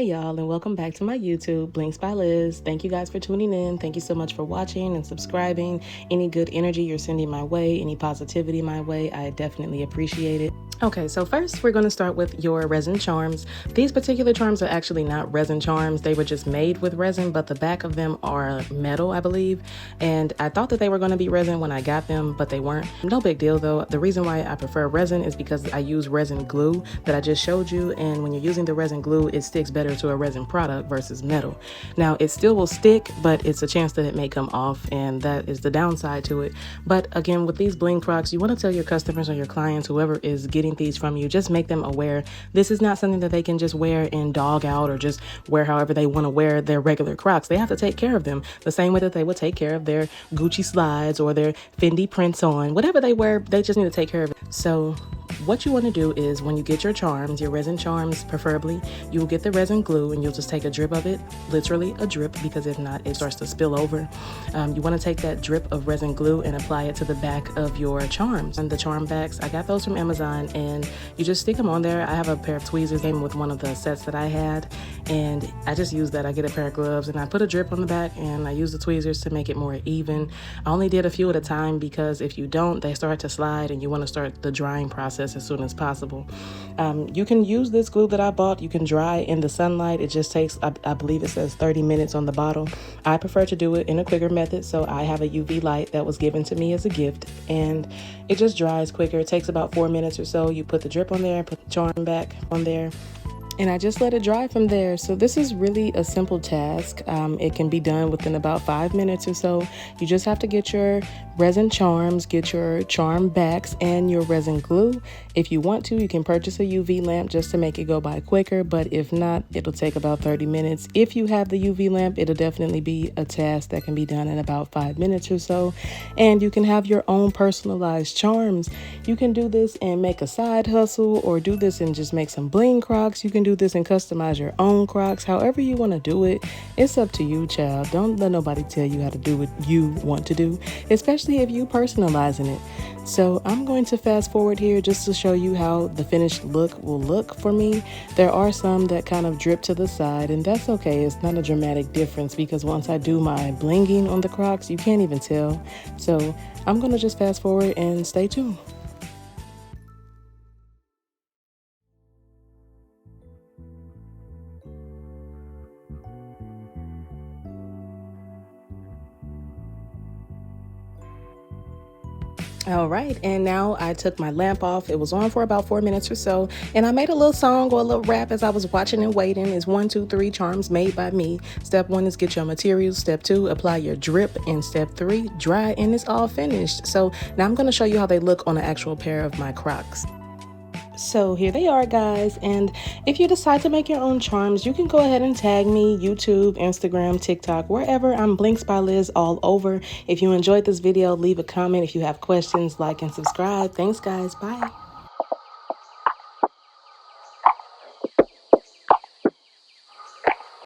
Hey y'all, and welcome back to my YouTube, Blinx by Liz. Thank you guys for tuning in. Thank you so much for watching and subscribing. Any good energy you're sending my way, any positivity my way, I definitely appreciate it. Okay, so first we're going to start with your resin charms. These particular charms are actually not resin charms. They were just made with resin, but the back of them are metal, I believe. And I thought that they were going to be resin when I got them, but they weren't. No big deal though. The reason why I prefer resin is because I use resin glue that I just showed you. And when you're using the resin glue, it sticks better to a resin product versus metal. Now, it still will stick, but it's a chance that it may come off, and that is the downside to it. But again, with these bling Crocs, you want to tell your customers or your clients, whoever is getting these from you, just make them aware this is not something that they can just wear and dog out or just wear however they want to wear their regular Crocs. They have to take care of them the same way that they would take care of their Gucci slides or their Fendi prints on. Whatever they wear, they just need to take care of it. So what you want to do is when you get your charms, your resin charms preferably, you will get the resin glue and you'll just take a drip of it, literally a drip, because if not, it starts to spill over. You want to take that drip of resin glue and apply it to the back of your charms. And the charm backs, I got those from Amazon, and you just stick them on there. I have a pair of tweezers came with one of the sets that I had, and I just use that. I get a pair of gloves and I put a drip on the back and I use the tweezers to make it more even. I only did a few at a time because if you don't, they start to slide and you want to start the drying process as soon as possible. You can use this glue that I bought. You can dry in the sunlight. It just takes, I believe it says 30 minutes on the bottle. I prefer to do it in a quicker method, so I have a UV light that was given to me as a gift, and it just dries quicker. It takes about 4 minutes or so. You put the drip on there, put the charm back on there, and I just let it dry from there. So this is really a simple task. It can be done within about 5 minutes or so. You just have to get your resin charms, get your charm backs, and your resin glue. If you want to, you can purchase a UV lamp just to make it go by quicker, but if not, it'll take about 30 minutes. If you have the UV lamp, it'll definitely be a task that can be done in about 5 minutes or so, and you can have your own personalized charms. You can do this and make a side hustle, or do this and just make some bling Crocs. You can do this and customize your own Crocs. However you want to do it, it's up to you, child. Don't let nobody tell you how to do what you want to do, especially if you personalizing it. So I'm going to fast forward here just to show you how the finished look will look for me. There are some that kind of drip to the side, and that's okay. It's not a dramatic difference because once I do my blinging on the Crocs, you can't even tell. So I'm going to just fast forward and stay tuned. All right, and now I took my lamp off. It was on for about 4 minutes or so, and I made a little song or a little rap as I was watching and waiting. It's 1, 2, 3 charms made by me. Step 1 is get your materials. Step 2, apply your drip. And step 3, dry, and it's all finished. So now I'm going to show you how they look on an actual pair of my Crocs. So here they are, guys, and if you decide to make your own charms, you can go ahead and tag me, YouTube, Instagram, TikTok, wherever. I'm Blinx by Liz all over. If you enjoyed this video, leave a comment. If you have questions, like and subscribe. Thanks, guys. Bye.